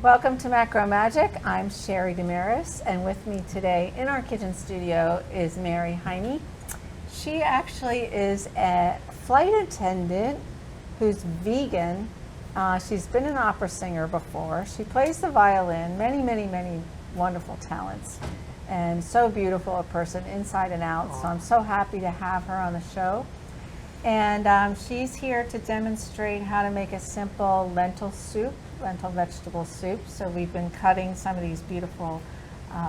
Welcome to Macro Magic. I'm Sheri DeMaris, and with me today in our kitchen studio is Mary Heine. She actually is a flight attendant who's vegan. She's been an opera singer before. She plays the violin, many wonderful talents, and so beautiful a person inside and out. So I'm so happy to have her on the show. And she's here to demonstrate how to make a simple lentil vegetable soup. So we've been cutting some of these beautiful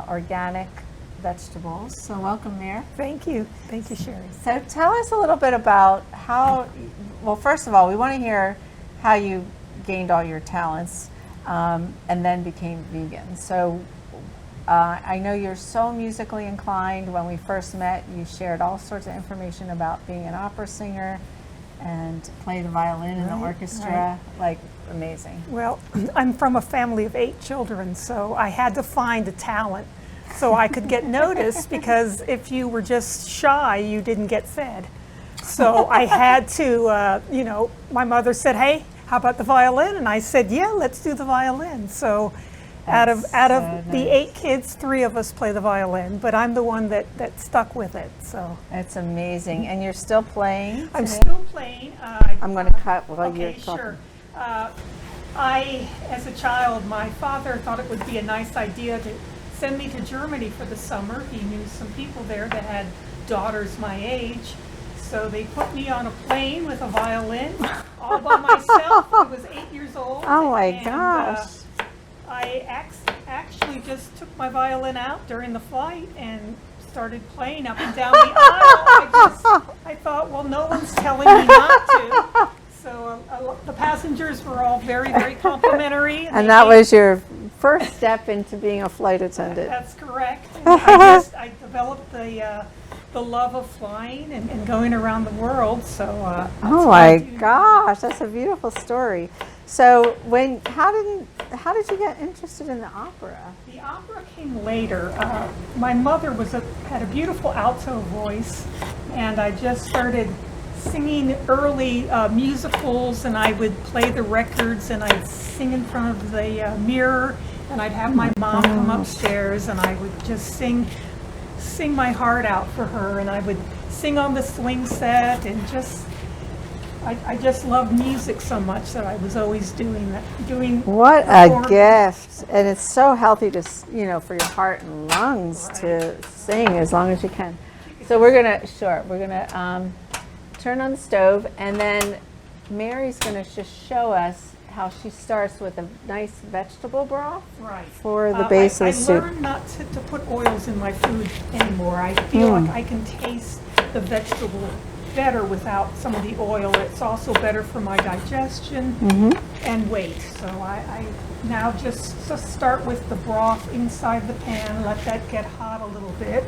organic vegetables. So welcome, Mary. Thank you, Sheri. So tell us a little bit about how, well, first of all, we want to hear how you gained all your talents and then became vegan. So I know you're so musically inclined. When we first met, you shared all sorts of information about being an opera singer and play the violin in the orchestra. Like, amazing. Well, I'm from a family of 8 children, so I had to find a talent so I could get noticed, because if you were just shy, you didn't get fed. So I had to, my mother said, "Hey, how about the violin?" And I said, "Yeah, let's do the violin." So out of the 8 kids, 3 of us play the violin, but I'm the one that stuck with it. So that's amazing. And you're still playing today? I'm still playing. I'm going to cut while you're talking. Sure. As a child, my father thought it would be a nice idea to send me to Germany for the summer. He knew some people there that had daughters my age. So they put me on a plane with a violin all by myself. I was 8 years old. Oh my gosh. I actually just took my violin out during the flight and started playing up and down the aisle. I thought, well, no one's telling me not to. So the passengers were all very complimentary. And that was your first step into being a flight attendant. That's correct. I developed the love of flying and going around the world. So oh my gosh, that's a beautiful story. So how did you get interested in the opera? The opera came later. My mother had a beautiful alto voice, and I just started singing early musicals, and I would play the records, and I'd sing in front of the mirror, and I'd have my mom come upstairs, and I would just sing my heart out for her, and I would sing on the swing set, and I just loved music so much that I was always doing that. What a gift! And it's so healthy to, for your heart and lungs to sing as long as you can. So we're gonna turn on the stove, and then Mary's gonna just show us how she starts with a nice vegetable broth for the base of the soup. I learned not to put oils in my food anymore. I feel like I can taste the vegetable better without some of the oil. It's also better for my digestion and weight. So I now just start with the broth inside the pan, let that get hot a little bit.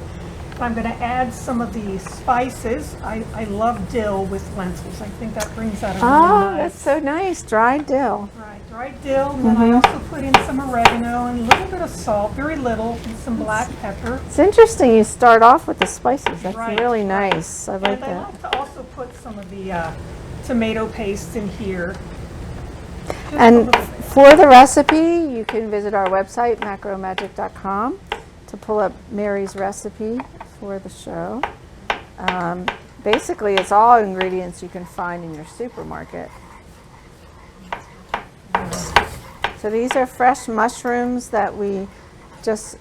I'm going to add some of the spices. I love dill with lentils. I think that brings out a really nice. That's so nice. Dried dill. Right, dried dill. And then I also put in some oregano and a little bit of salt, very little, and some black pepper. It's interesting you start off with the spices. That's really nice. I like that. And I like to also put some of the tomato paste in here. And for the recipe, you can visit our website, macromagic.com, to pull up Mary's recipe for the show. Basically, it's all ingredients you can find in your supermarket. So these are fresh mushrooms that we just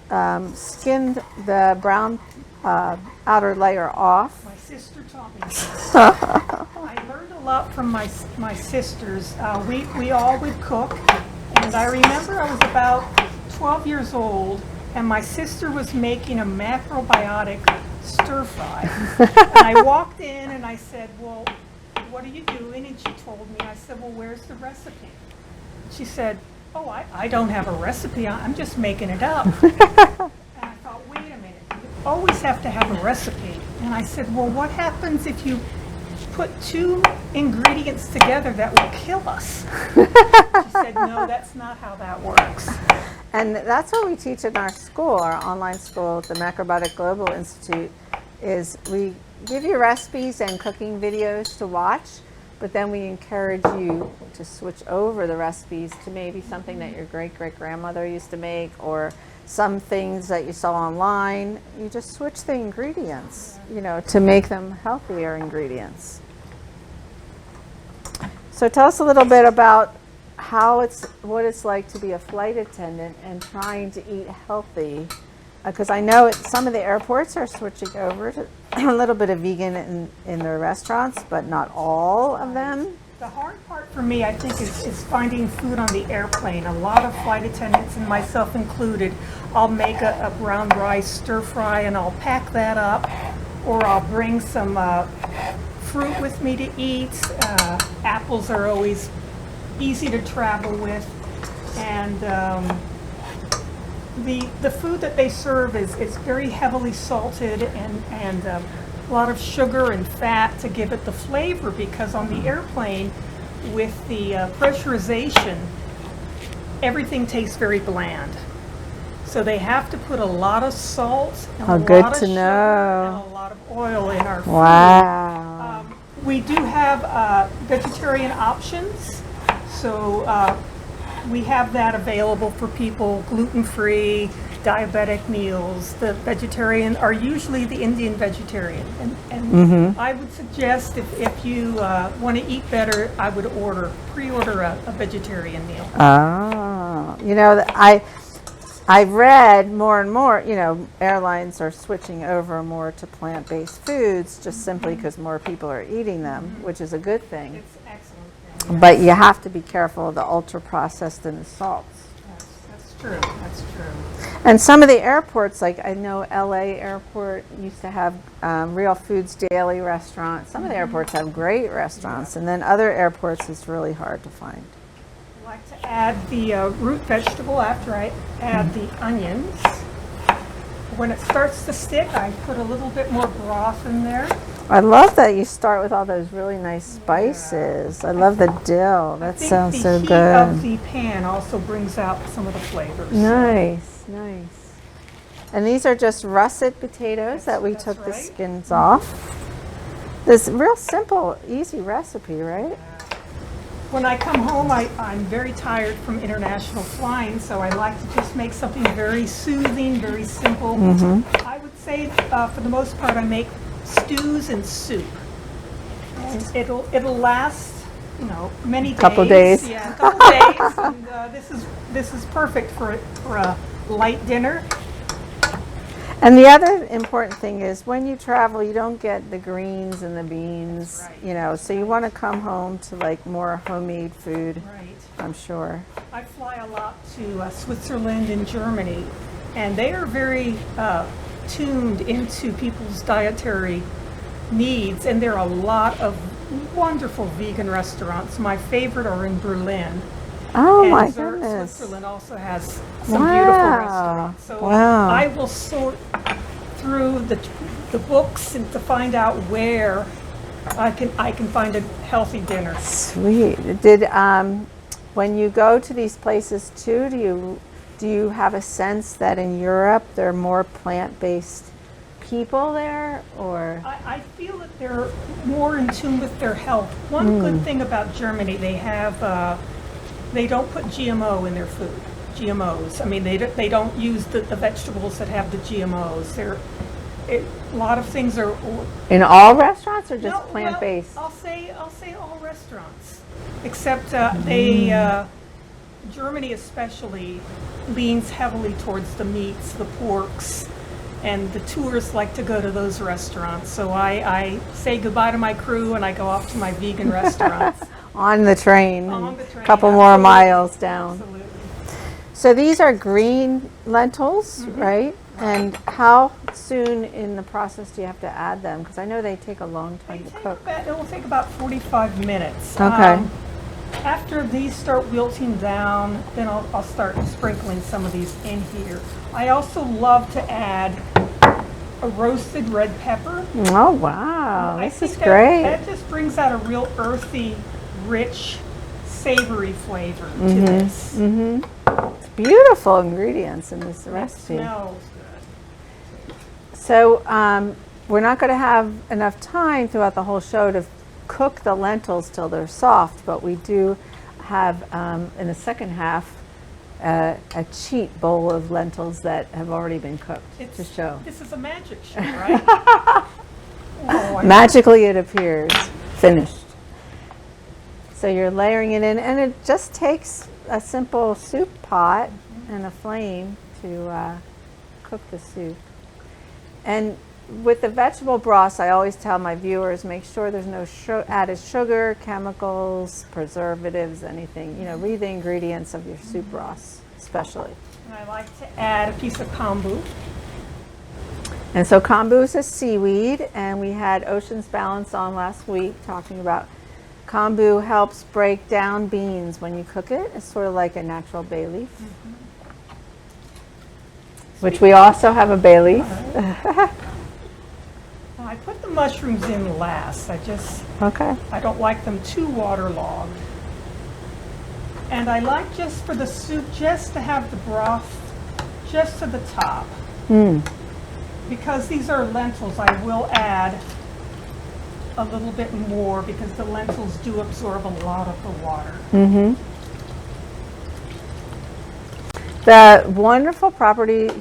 skinned the brown outer layer off. My sister taught me. I learned a lot from my sisters. We all would cook, and I remember I was about 12 years old, and my sister was making a macrobiotic stir fry. And I walked in and I said, "Well, what are you doing?" And she told me. I said, "Well, where's the recipe?" She said, "Oh, I don't have a recipe. I'm just making it up." And I thought, wait a minute, you always have to have a recipe. And I said, "Well, what happens if you put 2 ingredients together that will kill us?" She said, "No, that's not how that works." And that's what we teach in our school, our online school at the Macrobiotic Global Institute, is we give you recipes and cooking videos to watch, but then we encourage you to switch over the recipes to maybe something that your great-great-grandmother used to make, or some things that you saw online. You just switch the ingredients, to make them healthier ingredients. So tell us a little bit about what it's like to be a flight attendant and trying to eat healthy, because I know some of the airports are switching over to a little bit of vegan in their restaurants, but not all of them. The hard part for me, I think, is finding food on the airplane. A lot of flight attendants, and myself included, I'll make a brown rice stir fry and I'll pack that up, or I'll bring some fruit with me to eat. Apples are always easy to travel with, and the food that they serve is very heavily salted and a lot of sugar and fat to give it the flavor, because on the airplane with the pressurization, everything tastes very bland. So they have to put a lot of salt and a lot of sugar and a lot of oil in our food. Wow. We do have vegetarian options, so we have that available for people, gluten-free, diabetic meals. The vegetarian are usually the Indian vegetarian, and I would suggest if you want to eat better, I would pre-order a vegetarian meal. Oh, I've read more and more, airlines are switching over more to plant-based foods just simply because more people are eating them, which is a good thing. It's excellent. But you have to be careful of the ultra-processed and the salts. That's true. That's true. And some of the airports, like I know LA airport used to have Real Foods Daily restaurants. Some of the airports have great restaurants, and then other airports it's really hard to find. I like to add the root vegetable after I add the onions. When it starts to stick, I put a little bit more broth in there. I love that you start with all those really nice spices. I love the dill. That sounds so good. The heat of the pan also brings out some of the flavors. Nice, nice. And these are just russet potatoes that we took the skins off. This real simple, easy recipe, right? When I come home, I'm very tired from international flying, so I like to just make something very soothing, very simple. I would say, for the most part, I make stews and soup. And it'll last, many days. Couple days. Yeah, a couple days. And this is perfect for a light dinner. And the other important thing is when you travel, you don't get the greens and the beans, so you want to come home to like more homemade food, I'm sure. I fly a lot to Switzerland and Germany, and they are very tuned into people's dietary needs, and there are a lot of wonderful vegan restaurants. My favorite are in Berlin. Oh, and my goodness. Switzerland also has some beautiful restaurants. So I will sort through the books and to find out where I can find a healthy dinner. Sweet. Did when you go to these places too, do you have a sense that in Europe there are more plant-based people there, or? I feel that they're more in tune with their health. One good thing about Germany, they don't put GMO in their food. GMOs. I mean, they don't use the vegetables that have the GMOs. A lot of things are in all restaurants, or just plant-based? Well, I'll say all restaurants, except Germany especially leans heavily towards the meats, the porks, and the tourists like to go to those restaurants. So I say goodbye to my crew and I go off to my vegan restaurants. On the train, On the train, a couple more miles down. Absolutely. So these are green lentils, right? And how soon in the process do you have to add them? Because I know they take a long time to cook. It will take about 45 minutes. Okay. After these start wilting down, then I'll start sprinkling some of these in here. I also love to add a roasted red pepper. Oh, wow. This is that, great. That just brings out a real earthy, rich, savory flavor to this. It's beautiful ingredients in this recipe. It smells good. So we're not going to have enough time throughout the whole show to cook the lentils till they're soft, but we do have in the second half a cheat bowl of lentils that have already been cooked to show. This is a magic show, right? Magically it appears finished. So you're layering it in, and it just takes a simple soup pot and a flame to cook the soup. And with the vegetable broths, I always tell my viewers, make sure there's no added sugar, chemicals, preservatives, anything. You know, read the ingredients of your soup broths, especially. And I like to add a piece of kombu. And so kombu is a seaweed, and we had Ocean's Balance on last week talking about kombu helps break down beans when you cook it. It's sort of like a natural bay leaf, which we also have a bay leaf. I put the mushrooms in last. I don't like them too waterlogged. And I like just for the soup just to have the broth just to the top. Because these are lentils, I will add a little bit more because the lentils do absorb a lot of the water. The wonderful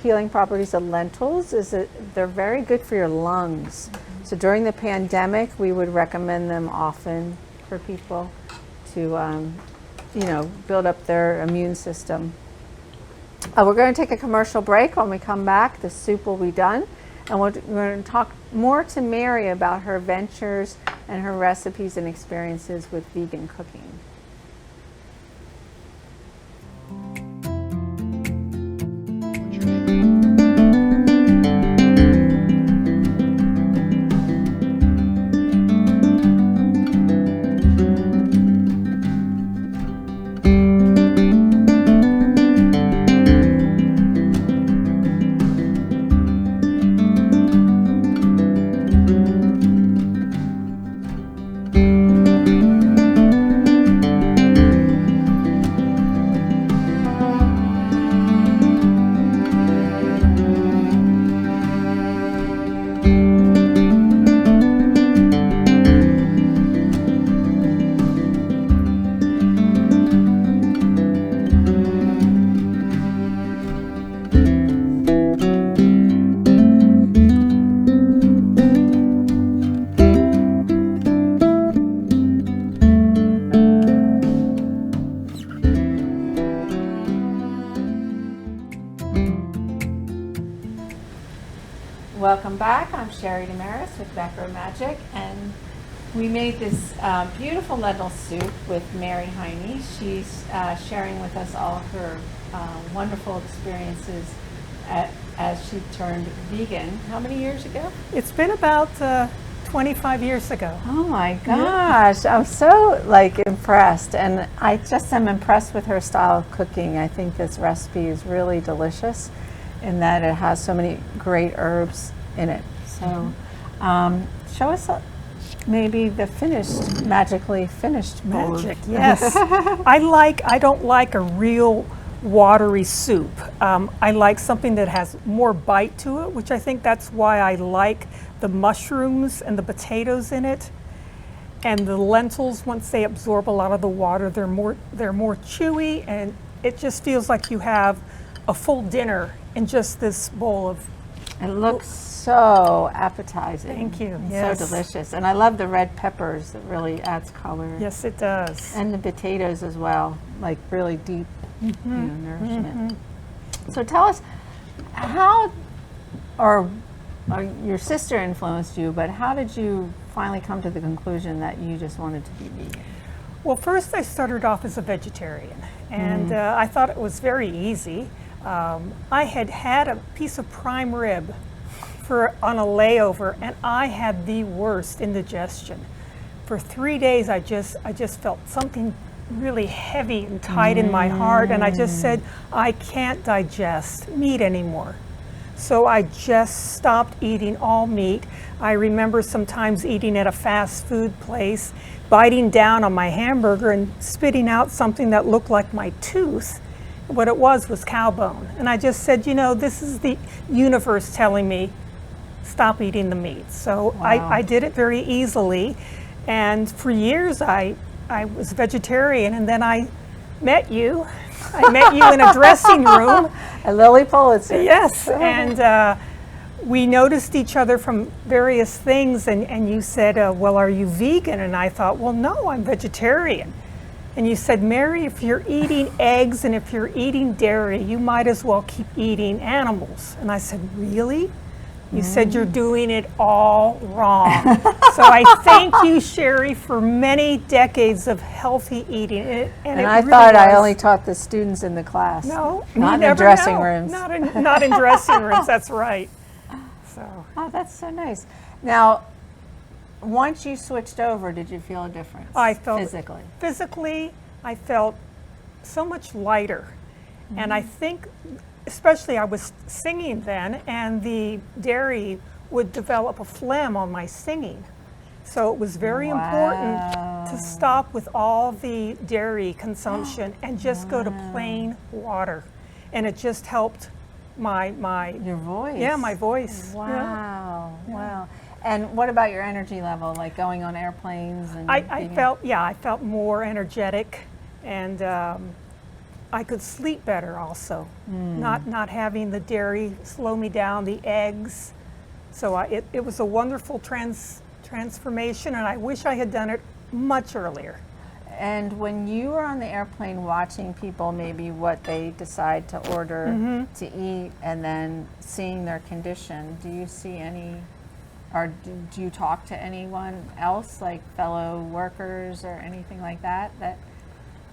healing properties of lentils is that they're very good for your lungs. So during the pandemic, we would recommend them often for people to, build up their immune system. We're going to take a commercial break. When we come back, the soup will be done. And we're going to talk more to Mary about her ventures and her recipes and experiences with vegan cooking. Welcome back. I'm Sheri DeMaris with Macro Magic, and we made this beautiful lentil soup with Mary Heine. She's sharing with us all of her wonderful experiences as she turned vegan. How many years ago? It's been about 25 years ago. Oh my gosh, I'm so impressed, and I just am impressed with her style of cooking. I think this recipe is really delicious in that it has so many great herbs in it. So show us maybe the magically finished bowl. Magic, yes. I don't like a real watery soup. I like something that has more bite to it, which I think that's why I like the mushrooms and the potatoes in it. And the lentils, once they absorb a lot of the water, they're more chewy, and it just feels like you have a full dinner in just this bowl of. It looks so appetizing. Thank you. And yes. So delicious. And I love the red peppers. It really adds color. Yes, it does. And the potatoes as well, like really deep nourishment. So tell us how, or your sister influenced you, but how did you finally come to the conclusion that you just wanted to be vegan? Well, first I started off as a vegetarian, and I thought it was very easy. I had a piece of prime rib on a layover, and I had the worst indigestion. For 3 days, I just felt something really heavy and tight in my heart, and I just said, I can't digest meat anymore. So I just stopped eating all meat. I remember sometimes eating at a fast food place, biting down on my hamburger and spitting out something that looked like my tooth. What it was cow bone. And I just said, this is the universe telling me, stop eating the meat. So I did it very easily. And for years I was vegetarian, and then I met you. I met you in a dressing room. And Lily Pulitzer. Yes, and we noticed each other from various things, and you said, well, are you vegan? And I thought, well, no, I'm vegetarian. And you said, Mary, if you're eating eggs and if you're eating dairy, you might as well keep eating animals. And I said, really? You said you're doing it all wrong. So I thank you, Sheri, for many decades of healthy eating. And I thought I only taught the students in the class. No, not in the dressing rooms. Not in dressing rooms, that's right. So. Oh, that's so nice. Now, once you switched over, did you feel a difference? I felt physically, I felt so much lighter. And I think, especially I was singing then, and the dairy would develop a phlegm on my singing. So it was very important to stop with all the dairy consumption and just go to plain water. And it just helped your voice. Yeah, my voice. Wow. Yeah. Wow. And what about your energy level, like going on airplanes? And I felt more energetic, and I could sleep better also. Not having the dairy slow me down, the eggs. So it was a wonderful transformation, and I wish I had done it much earlier. And when you were on the airplane watching people, maybe what they decide to order to eat, and then seeing their condition, do you see any, or do you talk to anyone else, like fellow workers or anything like that?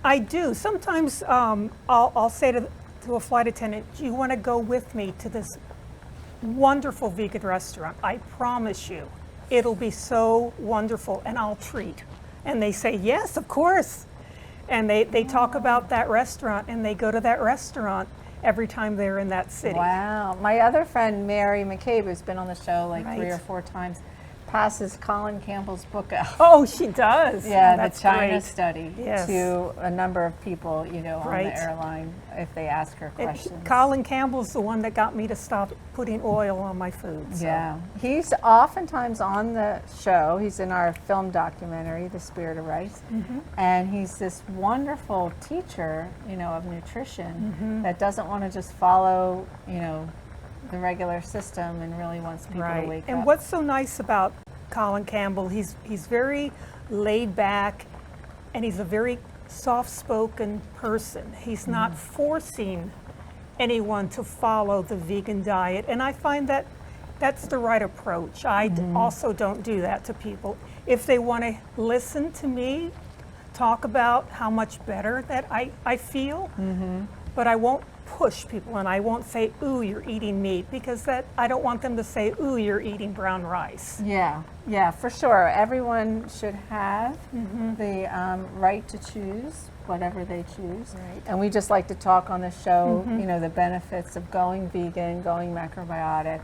I do. Sometimes I'll say to a flight attendant, do you want to go with me to this wonderful vegan restaurant? I promise you, it'll be so wonderful, and I'll treat. And they say, yes, of course. And they talk about that restaurant, and they go to that restaurant every time they're in that city. Wow. My other friend, Mary McCabe, who's been on the show like 3 or 4 times, passes Colin Campbell's book out. Oh, she does. Yeah, that's the China great. study to a number of people, on the airline if they ask her questions. Colin Campbell's the one that got me to stop putting oil on my food. So. Yeah, he's oftentimes on the show. He's in our film documentary, The Spirit of Rice, and he's this wonderful teacher, of nutrition that doesn't want to just follow, the regular system and really wants people to wake up. And what's so nice about Colin Campbell, he's very laid back, and he's a very soft-spoken person. He's not forcing anyone to follow the vegan diet, and I find that that's the right approach. I also don't do that to people. If they want to listen to me talk about how much better that I feel, but I won't push people, and I won't say, ooh, you're eating meat, because I don't want them to say, ooh, you're eating brown rice. Yeah, for sure. Everyone should have the right to choose whatever they choose. Right. And we just like to talk on the show, the benefits of going vegan, going macrobiotic,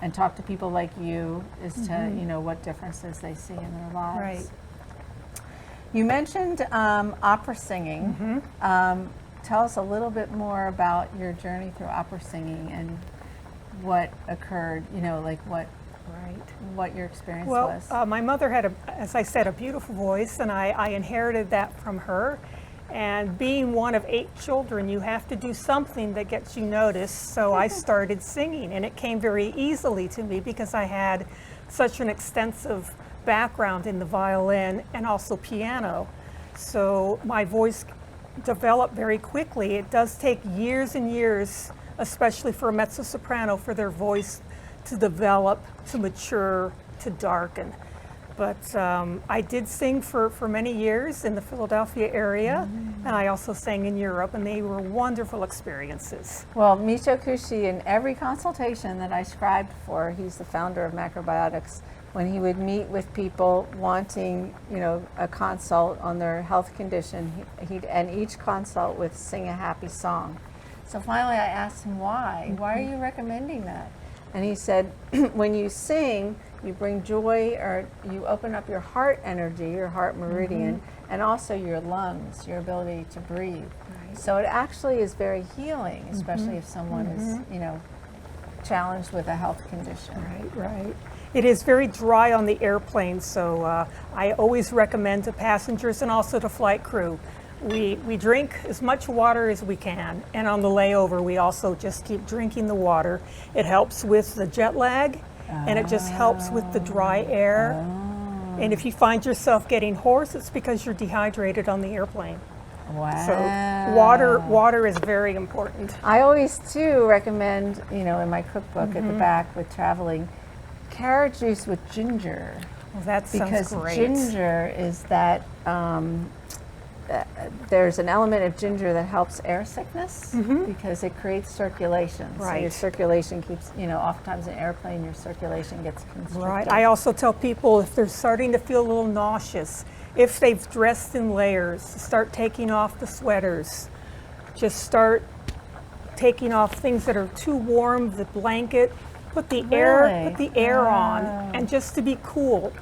and talk to people like you as to, what differences they see in their lives. Right. You mentioned opera singing. Tell us a little bit more about your journey through opera singing and what occurred, what your experience was. Well, my mother had, as I said, a beautiful voice, and I inherited that from her. And being one of 8 children, you have to do something that gets you noticed. So I started singing, and it came very easily to me because I had such an extensive background in the violin and also piano. So my voice developed very quickly. It does take years and years, especially for a mezzo-soprano, for their voice to develop, to mature, to darken. But I did sing for many years in the Philadelphia area, and I also sang in Europe, and they were wonderful experiences. Well, Michio Kushi, in every consultation that I scribed for, he's the founder of Macrobiotics, when he would meet with people wanting, a consult on their health condition, he'd end each consult with sing a happy song. So finally I asked him why. Why are you recommending that? And he said, when you sing, you bring joy, or you open up your heart energy, your heart meridian, and also your lungs, your ability to breathe. Right. So it actually is very healing, especially if someone is, challenged with a health condition. Right. It is very dry on the airplane, so I always recommend to passengers and also to flight crew. We drink as much water as we can, and on the layover we also just keep drinking the water. It helps with the jet lag, and it just helps with the dry air. And if you find yourself getting hoarse, it's because you're dehydrated on the airplane. Wow. So water is very important. I always too recommend, in my cookbook at the back with traveling, carrot juice with ginger. Well, that sounds because great. ginger is that there's an element of ginger that helps air sickness because it creates circulation. So your Right. circulation keeps, oftentimes in an airplane, your circulation gets constricted. Right. I also tell people if they're starting to feel a little nauseous, if they've dressed in layers, start taking off the sweaters. Just start taking off things that are too warm, the blanket. Put the air on, and just to be cool.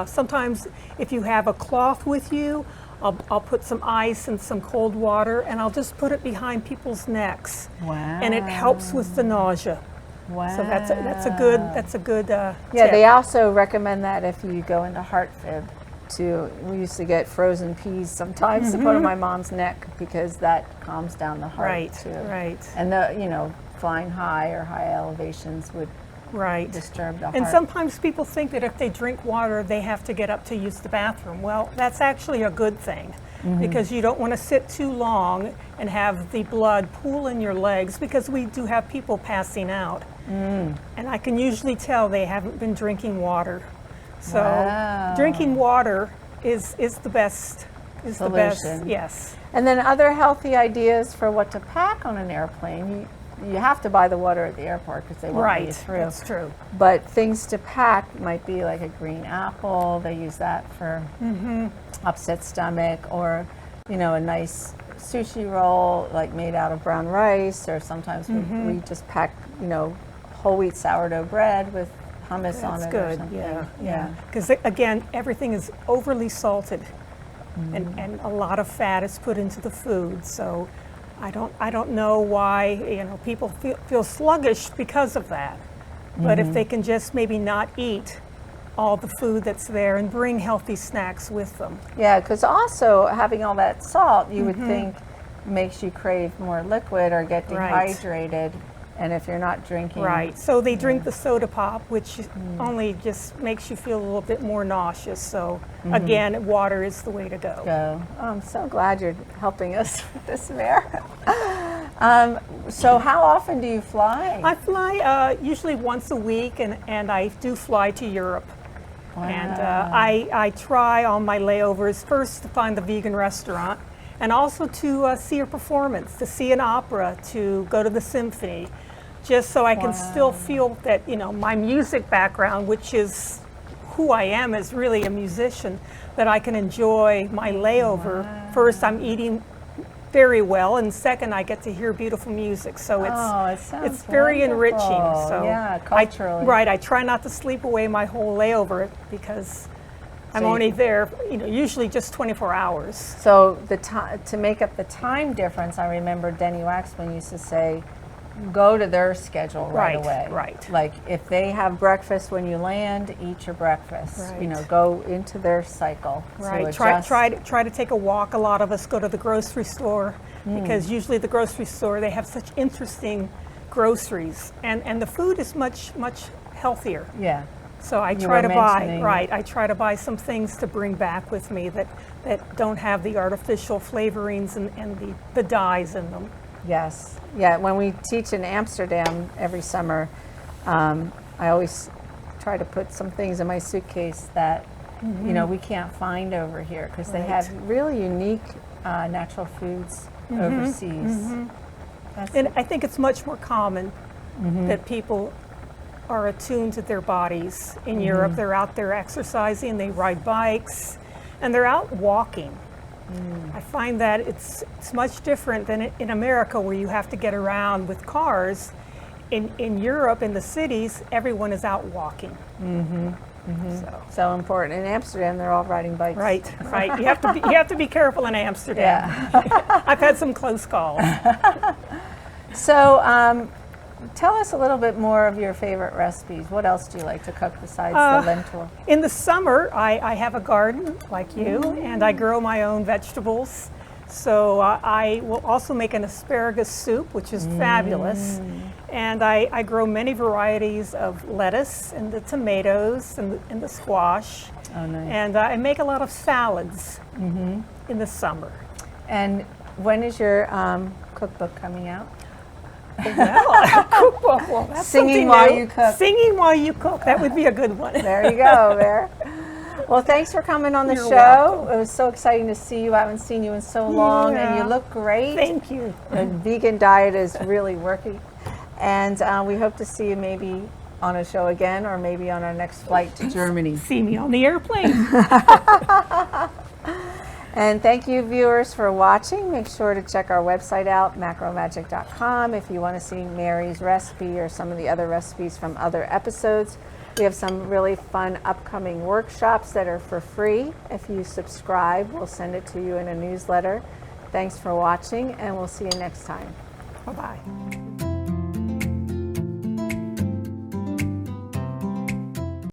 Sometimes if you have a cloth with you, I'll put some ice and some cold water, and I'll just put it behind people's necks. Wow. And it helps with the nausea. Wow. So that's a good Yeah, tip. they also recommend that if you go into heart fib. We used to get frozen peas sometimes to put on my mom's neck because that calms down the heart Right, too. right. And flying high or high elevations would Right. disturb the heart. And sometimes people think that if they drink water, they have to get up to use the bathroom. Well, that's actually a good thing because you don't want to sit too long and have the blood pool in your legs because we do have people passing out. And I can usually tell they haven't been drinking water. So drinking water is the best. Is the best. Solution. Yes. And then other healthy ideas for what to pack on an airplane. You have to buy the water at the airport because they won't let you Right. through. That's true. But things to pack might be like a green apple. They use that for upset stomach, or a nice sushi roll like made out of brown rice, or sometimes we just pack whole wheat sourdough bread with hummus on That's it. good. Or something. Yeah. Because again, everything is overly salted, and a lot of fat is put into the food. So I don't know why people feel sluggish because of that. But if they can just maybe not eat all the food that's there and bring healthy snacks with them. Yeah, because also having all that salt, you would think makes you crave more liquid or get Right. dehydrated. And if you're not drinking, Right. So they drink the soda pop, which only just makes you feel a little bit more nauseous. So again, water is the way to go. go. Oh, I'm so glad you're helping us with this, Mare. So how often do you fly? I fly usually once a week, and I do fly to Europe. Wow. And I try on my layovers first to find the vegan restaurant, and also to see a performance, to see an opera, to go to the symphony, just so I can still feel that my music background, which is who I am as really a musician, that I can enjoy my layover. First, I'm eating very well, and second, I get to hear beautiful music. So it's very enriching. So yeah, culturally. I try not to sleep away my whole layover because I'm only there, usually just 24 hours. So to make up the time difference, I remember Denny Waxman used to say, go to their schedule right away. Right. Like if they have breakfast when you land, eat your breakfast. Right. Go into their cycle. Right. To Try to take a walk. A lot of us go to the grocery store because usually the grocery store, they have such interesting groceries, and the food is much healthier. Yeah. So I try to buy some things to bring back with me that don't have the artificial flavorings and the dyes in them. Yes. Yeah. When we teach in Amsterdam every summer, I always try to put some things in my suitcase that we can't find over here because they have really unique natural foods overseas. And I think it's much more common that people are attuned to their bodies. In Europe, they're out there exercising, they ride bikes, and they're out walking. I find that it's much different than in America, where you have to get around with cars. In Europe, in the cities, everyone is out walking. So important. In Amsterdam, they're all riding bikes. Right. You have to be careful in Amsterdam. Yeah. I've had some close calls. So tell us a little bit more of your favorite recipes. What else do you like to cook besides the lentil? In the summer, I have a garden like you, and I grow my own vegetables. So I will also make an asparagus soup, which is fabulous. And I grow many varieties of lettuce and the tomatoes and the squash. Oh, nice. And I make a lot of salads in the summer. And when is your cookbook coming out? Well, cookbook. Well, that's Singing something while new. you cook. Singing while you cook. That would be a good one. There you go, there. Well, thanks for coming on the You're show. welcome. It was so exciting to see you. I haven't seen you in so long, and you Yeah. look great. Thank you. The vegan diet is really working. And we hope to see you maybe on a show again, or maybe on our next flight to Germany. See me on the airplane. And thank you, viewers, for watching. Make sure to check our website out, macromagic.com, if you want to see Mary's recipe or some of the other recipes from other episodes. We have some really fun upcoming workshops that are for free. If you subscribe, we'll send it to you in a newsletter. Thanks for watching, and we'll see you next time. Bye-bye.